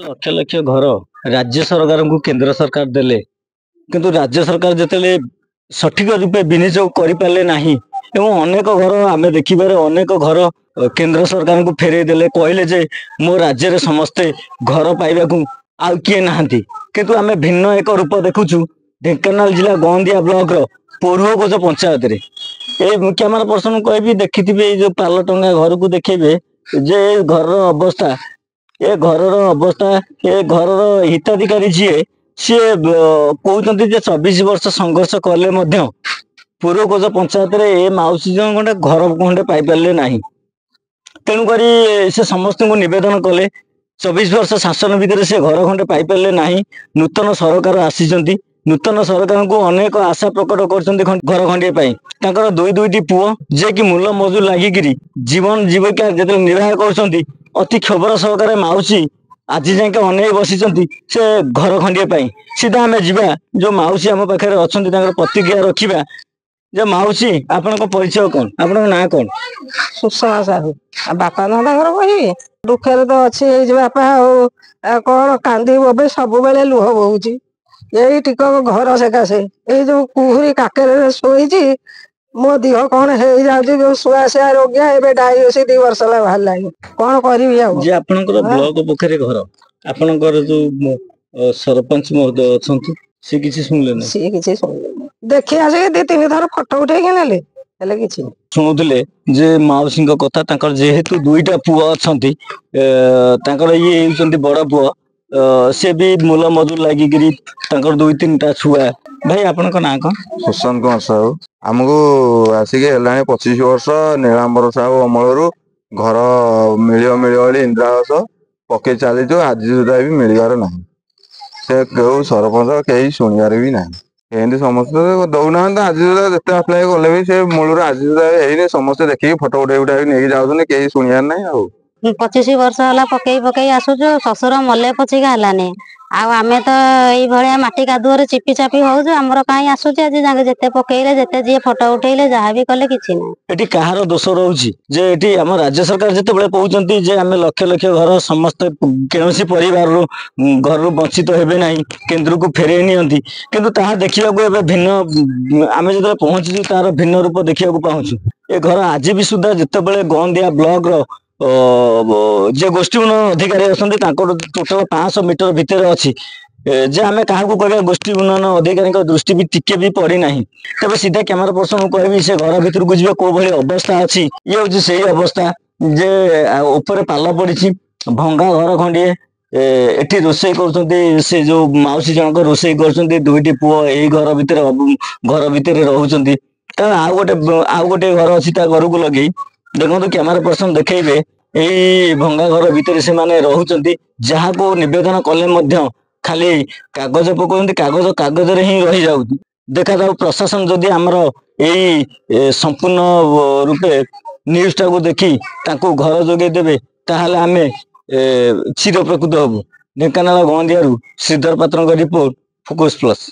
लक्ष लक्ष घर राज्य सरकार को केंद्र सरकार देले किंतु राज्य सरकार जिते सठिक रूपे विनियोग करें ना एवं अनेक घर आम देखिबार अनेक घर केंद्र सरकार को फेरे देले कहले जे मो राज्य रे समस्ते घर पाइबा आउ किए नहांती किंतु आम भिन्न एक रूप देखुचु ढेंकानाल जिला गंदिया ब्लॉक रो पोरुगोज पंचायत रे ए कैमरा पर्सन कहबी देखिथिबे जो पाल टंगा घर को देखेबे जे घर अवस्था ए घर अवस्था ए घर हिताधिकारी सी कहते 24 वर्ष संघर्ष कले पूर्वकोज पंचायत रे ए माउसी जन गोटे घर खंडे पाई पारे ना तेणुक से समस्त को निवेदन कले 24 वर्ष शासन भितर से घर खंडे पाई पारे ना नूतन सरकार आसी नूतन सरकार को अनेक आशा प्रकट कर घर खंडे दुई दुईटी पुओ जे कि मूल मजूर लगिकी जीवन जीविका जो निर्वाह कर अति क्षोभर सहकार माउसी आज जाए अनेक बसी से घर खंडे सीधा आम जा जो माउसी आम पाखे अच्छा प्रतिक्रिया रखा जे माउसी आपण परिचय कौन आपण ना कौन सुषमा साहू बापा ना कह दुखे तो अच्छी बापा कौन कांदी बोबे सब बेले लुह बोच यही टिक घर सकाशे ये जो कुहुरी काकेरे शोची मो देह कौन हो जाऊँ जो शुआशा रोगिया ए डायलिसिस 2 वर्ष बाहर कौन करी ब्लॉक पोखरे घर आपणकर जो सरपंच महोदय अच्छा सी किसी सुनले ना सी किसी सुनले देखि आसे 2-3 थर फोटो उठे के नेले हेले किछि सुनुले जे माउसी कथा तांकर जेहेतु दुईटा पुओ अछंती तांकर ये हेउचंती बड़ पुओ से भी मूल मजूर लगिकी 2-3टा छुआ भाई आपण ना कौन सुशांत कुमार साहू आमको आसिक 25 वर्ष नीलांबर साहू अमल घर मिल इंदिरा आवास पके चली आज सुधा भी मिलबार ना से क्यों सरपंच कहीं शुणवार भी ना एमती समस्त दौना आज सुधा जिते अप्लाई कले भी से मूल आज सुधा समस्त देखिए फोटो उठे उठा नहीं जाऊँ कहीं शुणवार ना 25 वर्ष है पकई आसुच शशुर मले पचिका है आमे तो ये माटी कादुअर चिपी चापी होमर कहीं आसूस आज जिते पकईले जिते जी फोटो उठेले जहाँ भी कले किसी ना कहार दोष रोचे जे आम राज्य सरकार जिते कहते जे आम लक्ष लक्ष घर समस्त कौन परिवार घर वंचित हेबे ना केन्द्र को फेरे नि किंतु ताहा देखा भिन्न आम जो पहुंची तार भिन्न रूप देखा पाऊँ ए घर आज भी सुधा जिते गंदिया ब्लॉक रो जे गोष्ठी उन्नयन अधिकारी अच्छा टोटाल 500 मीटर भितर अच्छी जे आम क्या कह गोष्ठी उन्नयन अधिकारी दृष्टि भी टिके भी पड़ी ना तबे सीधा कैमरा पर्सन को कहबी से घर भीतर को जी कौ भाई अवस्था अच्छी ये हूँ से अवस्था जे ऊपर पाल पड़ी भंगा घर खंडे एटी रोषे कर से जो माउसी जनक रोषे कर 2टी पुओ यही घर भितर रोचे आउ गोटे घर अच्छी घर को लगे देखो कैमरा पर्सन देखेबे यही भंगा घर भितर से माने रहउचंती जहाँ को निवेदन कले खाली कागज पकाउंती कागज कागज रे ही रही जाउती देखा जाऊ प्रशासन जदि आमर यही संपूर्ण रूपे न्यूज टा को देखी तांको घर जोगे देबे ताहले आमे चिर प्रकृत हबु ढेंकानाल गंदियारू श्रीधर पात्र रिपोर्ट फोकस प्लस।